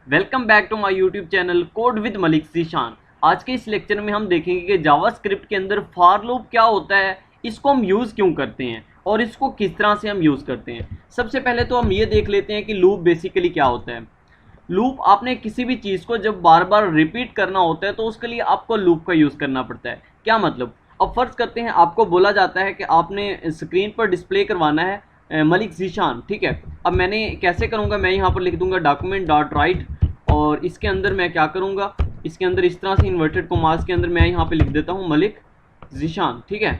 Welcome back to my YouTube channel code with Malik Zeeshan. आज के इस लेक्चर में हम देखेंगे कि जावास्क्रिप्ट के अंदर फॉर लूप क्या होता है, इसको हम यूज़ क्यों करते हैं और इसको किस तरह से हम यूज़ करते हैं। सबसे पहले तो हम ये देख लेते हैं कि लूप बेसिकली क्या होता है। लूप, आपने किसी भी चीज़ को जब बार बार रिपीट करना होता है तो उसके लिए आपको लूप का यूज़ करना पड़ता है। क्या मतलब, अब फ़र्ज़ करते हैं आपको बोला जाता है कि आपने स्क्रीन पर डिस्प्ले करवाना है मलिक ज़ीशान, ठीक है। अब मैंने कैसे करूँगा, मैं यहाँ पर लिख दूँगा डॉक्यूमेंट डॉट राइट और इसके अंदर मैं क्या करूँगा, इसके अंदर इस तरह से इन्वर्टेड कॉमास के अंदर मैं यहाँ पे लिख देता हूँ मलिक ज़ीशान, ठीक है।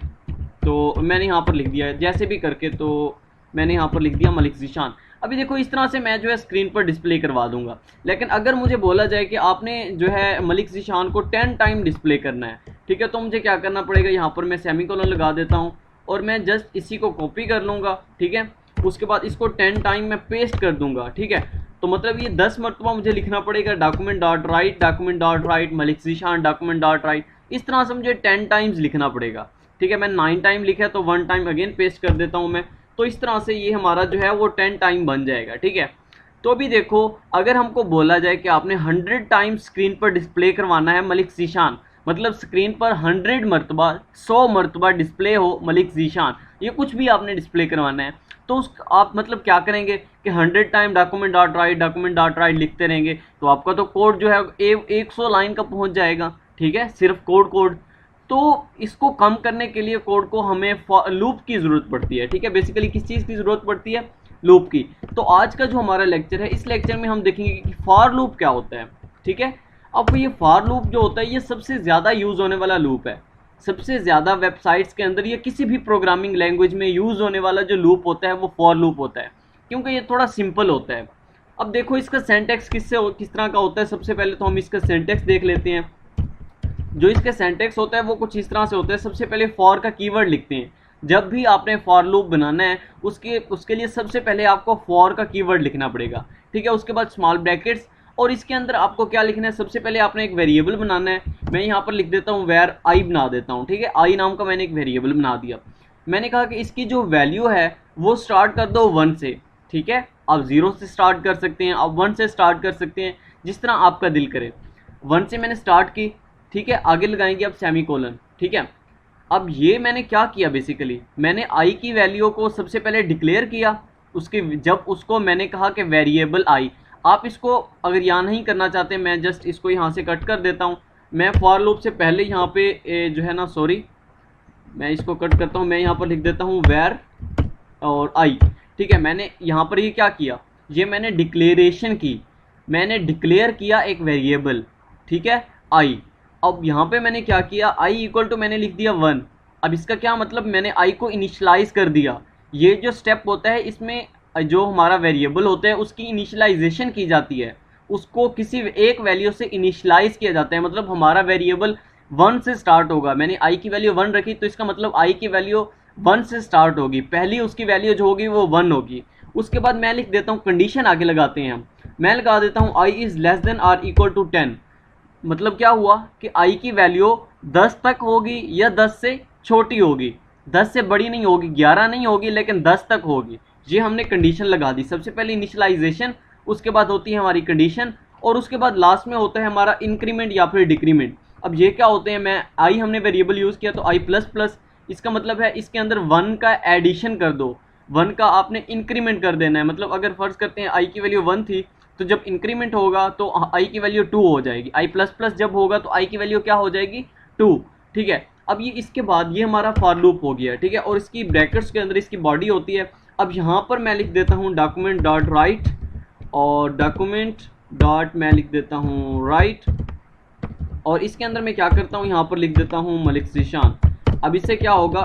तो मैंने यहाँ पर लिख दिया जैसे भी करके, तो मैंने यहाँ पर लिख दिया मलिक ज़ीशान। अभी देखो इस तरह से मैं जो है स्क्रीन पर डिस्प्ले करवा दूंगा। लेकिन अगर मुझे बोला जाए कि आपने जो है मलिक ज़ीशान को 10 टाइम डिस्प्ले करना है, ठीक है, तो मुझे क्या करना पड़ेगा, यहाँ पर मैं सेमीकोलन लगा देता हूँ और मैं जस्ट इसी को कॉपी कर लूँगा, ठीक है। उसके बाद इसको 10 टाइम मैं पेस्ट कर दूंगा, ठीक है। तो मतलब ये 10 मरतबा मुझे लिखना पड़ेगा document dot right Malik Zeeshan document dot right. इस तरह से मुझे 10 टाइम्स लिखना पड़ेगा, ठीक है। मैं 9 टाइम लिखा तो 1 टाइम अगेन पेस्ट कर देता हूँ मैं। तो इस तरह से ये हमारा जो है वो 10 टाइम बन जाएगा, ठीक है। तो अभी देखो, अगर हमको बोला जाए कि आपने 100 टाइम स्क्रीन पर डिस्प्ले करवाना है मलिक ज़ीशान, मतलब स्क्रीन पर 100 मरतबा 100 मरतबा डिस्प्ले हो मलिक ज़ीशान, ये कुछ भी आपने डिस्प्ले करवाना है, तो उस आप मतलब क्या करेंगे कि 100 टाइम डॉक्यूमेंट डॉट राइट लिखते रहेंगे, तो आपका तो कोड जो है 100 लाइन का पहुंच जाएगा, ठीक है, सिर्फ कोड। तो इसको कम करने के लिए कोड को हमें लूप की ज़रूरत पड़ती है, ठीक है। बेसिकली किस चीज़ की ज़रूरत पड़ती है, लूप की। तो आज का जो हमारा लेक्चर है, इस लेक्चर में हम देखेंगे कि फॉर लूप क्या होता है, ठीक है। अब ये फॉर लूप जो होता है ये सबसे ज़्यादा यूज़ होने वाला लूप है। सबसे ज़्यादा वेबसाइट्स के अंदर या किसी भी प्रोग्रामिंग लैंग्वेज में यूज़ होने वाला जो लूप होता है वो फॉर लूप होता है, क्योंकि ये थोड़ा सिंपल होता है। अब देखो इसका सिंटैक्स किस तरह का होता है। सबसे पहले तो हम इसका सिंटैक्स देख लेते हैं। जो इसका सिंटैक्स होता है वो कुछ इस तरह से होता है। सबसे पहले फॉर का कीवर्ड लिखते हैं। जब भी आपने फॉर लूप बनाना है उसके लिए सबसे पहले आपको फॉर का कीवर्ड लिखना पड़ेगा, ठीक है। उसके बाद स्मॉल ब्रैकेट्स, और इसके अंदर आपको क्या लिखना है, सबसे पहले आपने एक वेरिएबल बनाना है। मैं यहाँ पर लिख देता हूँ वेर आई बना देता हूँ, ठीक है। आई नाम का मैंने एक वेरिएबल बना दिया। मैंने कहा कि इसकी जो वैल्यू है वो स्टार्ट कर दो 1 से, ठीक है। आप 0 से स्टार्ट कर सकते हैं, आप 1 से स्टार्ट कर सकते हैं, जिस तरह आपका दिल करे। 1 से मैंने स्टार्ट की, ठीक है। आगे लगाएंगे अब सेमीकोलन, ठीक है। अब ये मैंने क्या किया, बेसिकली मैंने आई की वैल्यू को सबसे पहले डिक्लेयर किया। उसके जब उसको मैंने कहा कि वेरिएबल आई, आप इसको अगर यहाँ नहीं करना चाहते, मैं जस्ट इसको यहाँ से कट कर देता हूँ। मैं फॉर लूप से पहले यहाँ पे जो है ना, सॉरी, मैं इसको कट करता हूँ। मैं यहाँ पर लिख देता हूँ वेर और आई, ठीक है। मैंने यहाँ पर ये क्या किया, ये मैंने डिक्लेरेशन की, मैंने डिक्लेयर किया एक वेरिएबल, ठीक है, आई। अब यहाँ पे मैंने क्या किया, आई इक्वल टू मैंने लिख दिया 1। अब इसका क्या मतलब, मैंने आई को इनिशलाइज कर दिया। ये जो स्टेप होता है इसमें जो हमारा वेरिएबल होता है उसकी इनिशलाइजेशन की जाती है, उसको किसी एक वैल्यू से इनिशलाइज किया जाता है। मतलब हमारा वेरिएबल 1 से स्टार्ट होगा। मैंने आई की वैल्यू 1 रखी, तो इसका मतलब आई की वैल्यू 1 से स्टार्ट होगी। पहली उसकी वैल्यू जो होगी वो 1 होगी। उसके बाद मैं लिख देता हूँ, कंडीशन आगे लगाते हैं हम। मैं लगा देता हूँ i is less than or equal to 10। मतलब क्या हुआ कि आई की वैल्यू 10 तक होगी या 10 से छोटी होगी, 10 से बड़ी नहीं होगी, 11 नहीं होगी, लेकिन 10 तक होगी। ये हमने कंडीशन लगा दी। सबसे पहले इनिशियलाइजेशन, उसके बाद होती है हमारी कंडीशन, और उसके बाद लास्ट में होता है हमारा इंक्रीमेंट या फिर डिक्रीमेंट। अब ये क्या होते हैं, मैं आई हमने वेरिएबल यूज़ किया तो आई प्लस प्लस, इसका मतलब है इसके अंदर 1 का एडिशन कर दो, 1 का आपने इंक्रीमेंट कर देना है। मतलब अगर फ़र्ज़ करते हैं आई की वैल्यू 1 थी, तो जब इंक्रीमेंट होगा तो आई की वैल्यू 2 हो जाएगी। आई प्लस प्लस जब होगा तो आई की वैल्यू क्या हो जाएगी, 2, ठीक है। अब ये इसके बाद ये हमारा फॉर लूप हो गया, ठीक है। और इसकी ब्रैकेट्स के अंदर इसकी बॉडी होती है। अब यहाँ पर मैं लिख देता हूँ डॉक्यूमेंट डॉट राइट और डॉक्यूमेंट डॉट मैं लिख देता हूँ राइट, और इसके अंदर मैं क्या करता हूँ, यहाँ पर लिख देता हूँ मलिक ज़ीशान। अब इससे क्या होगा,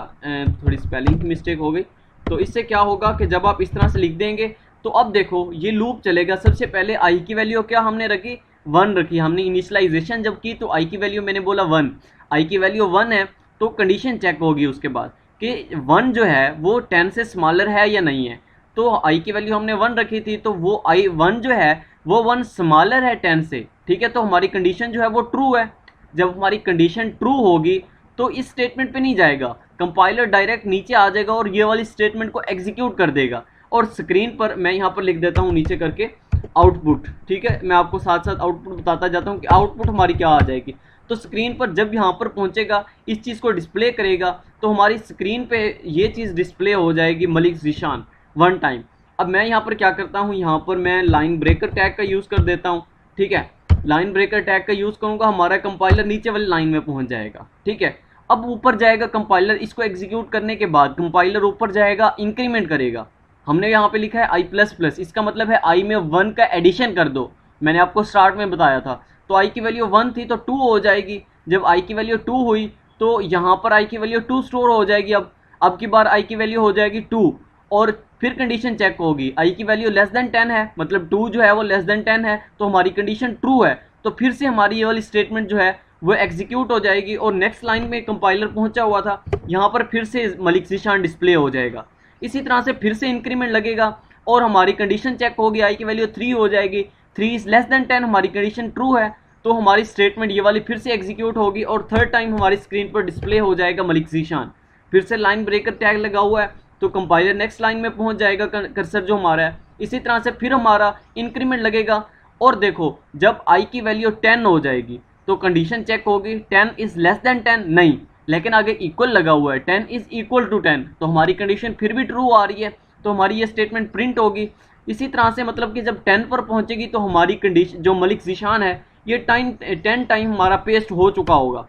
थोड़ी स्पेलिंग की मिस्टेक हो गई। तो इससे क्या होगा कि जब आप इस तरह से लिख देंगे तो अब देखो ये लूप चलेगा। सबसे पहले आई की वैल्यू क्या हमने रखी, 1 रखी। हमने इनिशियलाइजेशन जब की तो आई की वैल्यू मैंने बोला 1, आई की वैल्यू 1 है, तो कंडीशन चेक होगी उसके बाद कि 1 जो है वो 10 से स्मॉलर है या नहीं है। तो आई की वैल्यू हमने 1 रखी थी, तो वो आई 1 जो है वो 1 स्मॉलर है 10 से, ठीक है। तो हमारी कंडीशन जो है वो ट्रू है। जब हमारी कंडीशन ट्रू होगी तो इस स्टेटमेंट पे नहीं जाएगा, कंपाइलर डायरेक्ट नीचे आ जाएगा और ये वाली स्टेटमेंट को एग्जीक्यूट कर देगा। और स्क्रीन पर मैं यहाँ पर लिख देता हूँ नीचे करके, आउटपुट। ठीक है, मैं आपको साथ साथ आउटपुट बताता जाता हूँ कि आउटपुट हमारी क्या आ जाएगी। तो स्क्रीन पर जब यहाँ पर पहुँचेगा, इस चीज़ को डिस्प्ले करेगा, तो हमारी स्क्रीन पे ये चीज़ डिस्प्ले हो जाएगी मलिक ज़ीशान वन टाइम। अब मैं यहाँ पर क्या करता हूँ, यहाँ पर मैं लाइन ब्रेकर टैग का यूज़ कर देता हूँ। ठीक है, लाइन ब्रेकर टैग का यूज़ करूँगा, हमारा कंपाइलर नीचे वाली लाइन में पहुँच जाएगा। ठीक है, अब ऊपर जाएगा कंपाइलर, इसको एग्जीक्यूट करने के बाद कंपाइलर ऊपर जाएगा, इंक्रीमेंट करेगा। हमने यहाँ पे लिखा है आई प्लस प्लस, इसका मतलब है आई में 1 का एडिशन कर दो। मैंने आपको स्टार्ट में बताया था, तो आई की वैल्यू 1 थी तो 2 हो जाएगी। जब आई की वैल्यू 2 हुई तो यहाँ पर आई की वैल्यू 2 स्टोर हो जाएगी। अब की बार आई की वैल्यू हो जाएगी 2, और फिर कंडीशन चेक होगी, आई की वैल्यू लेस देन 10 है, मतलब 2 जो है वो लेस देन 10 है, तो हमारी कंडीशन ट्रू है। तो फिर से हमारी ये वाली स्टेटमेंट जो है वो एग्जीक्यूट हो जाएगी, और नेक्स्ट लाइन में कंपाइलर पहुंचा हुआ था, यहाँ पर फिर से मलिक ज़ीशान डिस्प्ले हो जाएगा। इसी तरह से फिर से इंक्रीमेंट लगेगा और हमारी कंडीशन चेक होगी, आई की वैल्यू 3 हो जाएगी, 3 इज लेस देन 10, हमारी कंडीशन ट्रू है, तो हमारी स्टेटमेंट ये वाली फिर से एग्जीक्यूट होगी और थर्ड टाइम हमारी स्क्रीन पर डिस्प्ले हो जाएगा मलिक ज़ीशान। फिर से लाइन ब्रेकर टैग लगा हुआ है, तो कंपाइलर नेक्स्ट लाइन में पहुंच जाएगा कर्सर जो हमारा है। इसी तरह से फिर हमारा इंक्रीमेंट लगेगा, और देखो जब आई की वैल्यू 10 हो जाएगी तो कंडीशन चेक होगी, 10 इज लेस देन 10 नहीं, लेकिन आगे इक्वल लगा हुआ है, 10 इज इक्वल टू 10, तो हमारी कंडीशन फिर भी ट्रू आ रही है, तो हमारी ये स्टेटमेंट प्रिंट होगी। इसी तरह से मतलब कि जब 10 पर पहुंचेगी तो हमारी कंडीशन जो मलिक ज़ीशान है ये 10 टाइम हमारा पेस्ट हो चुका होगा।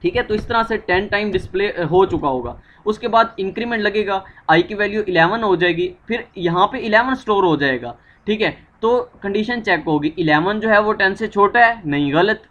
ठीक है, तो इस तरह से 10 टाइम डिस्प्ले हो चुका होगा। उसके बाद इंक्रीमेंट लगेगा, आई की वैल्यू 11 हो जाएगी, फिर यहाँ पे 11 स्टोर हो जाएगा। ठीक है, तो कंडीशन चेक होगी, 11 जो है वो 10 से छोटा है, नहीं गलत,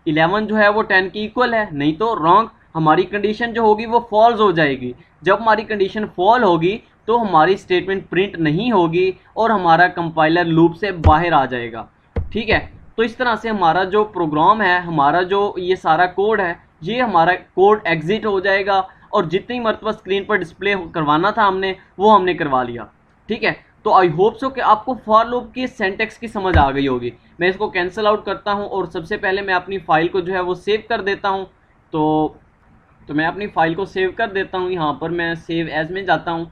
11 जो है वो 10 की इक्वल है, नहीं तो रॉन्ग, हमारी कंडीशन जो होगी वो फॉल्स हो जाएगी। जब हमारी कंडीशन फॉल होगी तो हमारी स्टेटमेंट प्रिंट नहीं होगी और हमारा कंपाइलर लूप से बाहर आ जाएगा। ठीक है, तो इस तरह से हमारा जो प्रोग्राम है, हमारा जो ये सारा कोड है, ये हमारा कोड एग्जिट हो जाएगा, और जितनी मरतबा स्क्रीन पर डिस्प्ले करवाना था हमने वो हमने करवा लिया। ठीक है, तो आई होप सो कि आपको फॉर लूप की सिंटैक्स की समझ आ गई होगी। मैं इसको कैंसिल आउट करता हूँ और सबसे पहले मैं अपनी फ़ाइल को जो है वो सेव कर देता हूँ। तो मैं अपनी फ़ाइल को सेव कर देता हूँ, यहाँ पर मैं सेव एज में जाता हूँ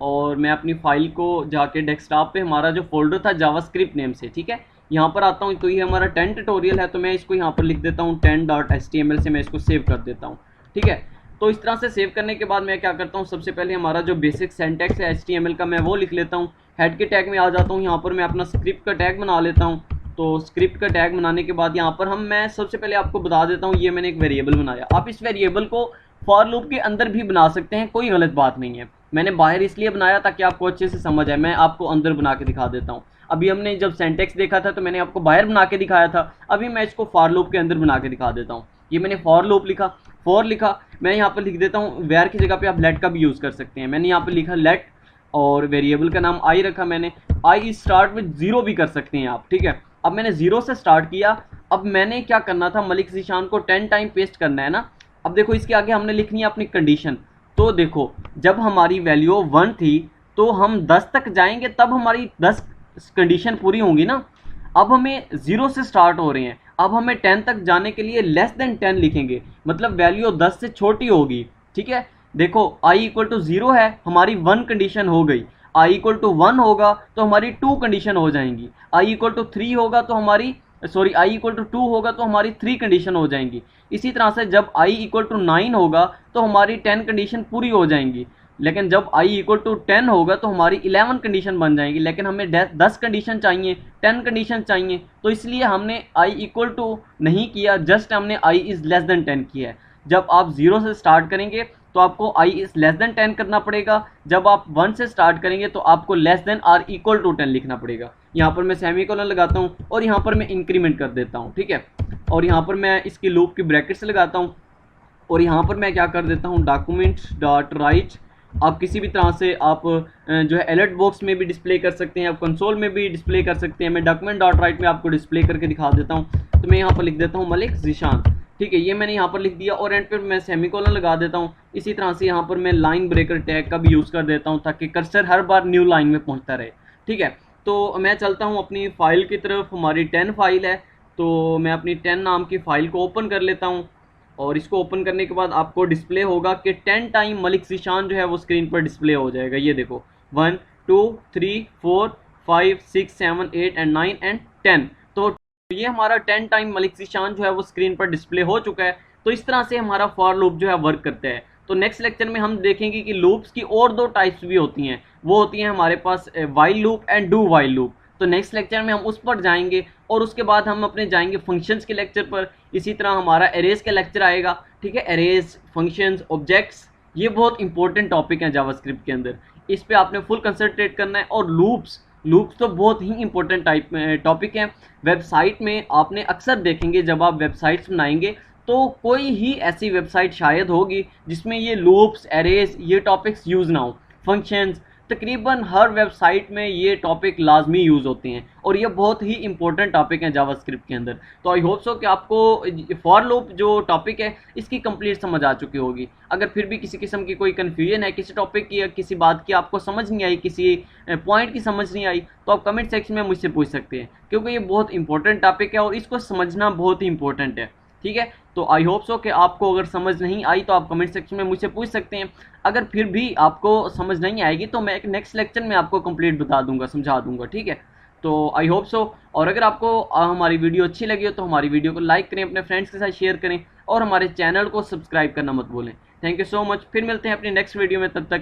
और मैं अपनी फ़ाइल को जाके डेस्कटॉप पे हमारा जो फोल्डर था जावास्क्रिप्ट नेम से, ठीक है, यहाँ पर आता हूँ। तो ये हमारा 10 ट्यूटोरियल है, तो मैं इसको यहाँ पर लिख देता हूँ 10.html से मैं इसको सेव कर देता हूँ। ठीक है, तो इस तरह से सेव करने के बाद मैं क्या करता हूँ, सबसे पहले हमारा जो बेसिक सिंटैक्स है HTML का मैं वो लिख लेता हूँ। हेड के टैग में आ जाता हूँ, यहाँ पर मैं अपना स्क्रिप्ट का टैग बना लेता हूँ। तो स्क्रिप्ट का टैग बनाने के बाद यहाँ पर मैं सबसे पहले आपको बता देता हूँ, ये मैंने एक वेरिएबल बनाया। आप इस वेरिएबल को फॉर लूप के अंदर भी बना सकते हैं, कोई गलत बात नहीं है। मैंने बाहर इसलिए बनाया ताकि आपको अच्छे से समझ आए। मैं आपको अंदर बना के दिखा देता हूँ। अभी हमने जब सिंटैक्स देखा था तो मैंने आपको बाहर बना के दिखाया था, अभी मैं इसको फॉर लूप के अंदर बना के दिखा देता हूँ। ये मैंने फॉर लूप लिखा, फॉर लिखा, मैं यहाँ पर लिख देता हूँ वेयर की जगह पे आप लेट का भी यूज़ कर सकते हैं। मैंने यहाँ पर लिखा लेट और वेरिएबल का नाम आई रखा मैंने। आई स्टार्ट विद 0 भी कर सकते हैं आप, ठीक है। अब मैंने 0 से स्टार्ट किया। अब मैंने क्या करना था, मलिक ज़ीशान को 10 टाइम पेस्ट करना है ना। अब देखो इसके आगे हमने लिखनी है अपनी कंडीशन। तो देखो जब हमारी वैल्यू 1 थी तो हम 10 तक जाएंगे तब हमारी 10 कंडीशन पूरी होंगी ना। अब हमें 0 से स्टार्ट हो रहे हैं, अब हमें 10 तक जाने के लिए लेस देन 10 लिखेंगे, मतलब वैल्यू 10 से छोटी होगी। ठीक है, देखो i इक्वल टू 0 है, हमारी 1 कंडीशन हो गई। i इक्वल टू 1 होगा तो हमारी 2 कंडीशन हो जाएंगी। i इक्वल टू 3 होगा तो हमारी i इक्वल टू 2 होगा तो हमारी 3 कंडीशन हो जाएंगी। इसी तरह से जब i इक्वल टू 9 होगा तो हमारी 10 कंडीशन पूरी हो जाएंगी। लेकिन जब i इक्वल टू 10 होगा तो हमारी 11 कंडीशन बन जाएंगी। लेकिन हमें 10 कंडीशन चाहिए, 10 कंडीशन चाहिए, तो इसलिए हमने i इक्वल टू नहीं किया, जस्ट हमने i इज़ लेस देन 10 किया है। जब आप 0 से स्टार्ट करेंगे तो आपको i इज़ लेस देन 10 करना पड़ेगा। जब आप 1 से स्टार्ट करेंगे तो आपको less than or equal to 10 लिखना पड़ेगा। यहाँ पर मैं सेमीकोलन लगाता हूँ और यहाँ पर मैं इंक्रीमेंट कर देता हूँ, ठीक है। और यहाँ पर मैं इसकी लूप की ब्रैकेट्स लगाता हूँ और यहाँ पर मैं क्या कर देता हूँ, डॉक्यूमेंट्स डॉट राइट। आप किसी भी तरह से आप जो है अलर्ट बॉक्स में भी डिस्प्ले कर सकते हैं, आप कंसोल में भी डिस्प्ले कर सकते हैं। मैं डॉक्यूमेंट डॉट राइट में आपको डिस्प्ले करके दिखा देता हूँ। तो मैं यहाँ पर लिख देता हूँ मलिक ज़ीशान, ठीक है, ये मैंने यहाँ पर लिख दिया और एंड पर मैं सेमीकोलन लगा देता हूँ। इसी तरह से यहाँ पर मैं लाइन ब्रेकर टैग का भी यूज़ कर देता हूँ ताकि कर्सर हर बार न्यू लाइन में पहुँचता रहे, ठीक है। तो मैं चलता हूँ अपनी फ़ाइल की तरफ। हमारी 10 फाइल है, तो मैं अपनी 10 नाम की फ़ाइल को ओपन कर लेता हूँ और इसको ओपन करने के बाद आपको डिस्प्ले होगा कि 10 टाइम मलिक ज़ीशान जो है वो स्क्रीन पर डिस्प्ले हो जाएगा। ये देखो 1 2 3 4 5, 6, 7, 8 एंड 9 एंड 10। तो ये हमारा 10 टाइम मलिक ज़ीशान जो है वो स्क्रीन पर डिस्प्ले हो चुका है। तो इस तरह से हमारा फॉर लूप जो है वर्क करता है। तो नेक्स्ट लेक्चर में हम देखेंगे कि लूप्स की और दो टाइप्स भी होती हैं, वो होती हैं हमारे पास while loop and do while loop. तो नेक्स्ट लेक्चर में हम उस पर जाएंगे और उसके बाद हम अपने जाएंगे फंक्शंस के लेक्चर पर। इसी तरह हमारा एरेज का लेक्चर आएगा, ठीक है। एरेज, फंक्शंस, ऑब्जेक्ट्स, ये बहुत इंपॉर्टेंट टॉपिक है जावास्क्रिप्ट के अंदर, इस पे आपने फुल कंसंट्रेट करना है। और लूप्स तो बहुत ही इंपॉर्टेंट टॉपिक है। वेबसाइट में आपने अक्सर देखेंगे जब आप वेबसाइट्स बनाएंगे तो कोई ही ऐसी वेबसाइट शायद होगी जिसमें ये लूप्स, एरेज, ये टॉपिक्स यूज़ ना हो। फंक्शंस, तकरीबन हर वेबसाइट में ये टॉपिक लाजमी यूज़ होते हैं और ये बहुत ही इंपॉर्टेंट टॉपिक है जावास्क्रिप्ट के अंदर। तो आई होप सो कि आपको फॉर लूप जो टॉपिक है इसकी कंप्लीट समझ आ चुकी होगी। अगर फिर भी किसी किस्म की कोई कन्फ्यूजन है किसी टॉपिक की या किसी बात की आपको समझ नहीं आई, किसी पॉइंट की समझ नहीं आई, तो आप कमेंट सेक्शन में मुझसे पूछ सकते हैं, क्योंकि ये बहुत इंपॉर्टेंट टॉपिक है और इसको समझना बहुत ही इंपॉर्टेंट है, ठीक है। तो आई होप सो कि आपको अगर समझ नहीं आई तो आप कमेंट सेक्शन में मुझसे पूछ सकते हैं। अगर फिर भी आपको समझ नहीं आएगी तो मैं एक नेक्स्ट लेक्चर में आपको कंप्लीट बता दूंगा, समझा दूंगा, ठीक है। तो आई होप सो। और अगर आपको हमारी वीडियो अच्छी लगी हो तो हमारी वीडियो को लाइक करें, अपने फ्रेंड्स के साथ शेयर करें और हमारे चैनल को सब्सक्राइब करना मत भूलें। Thank you so much. फिर मिलते हैं अपनी नेक्स्ट वीडियो में, तब तक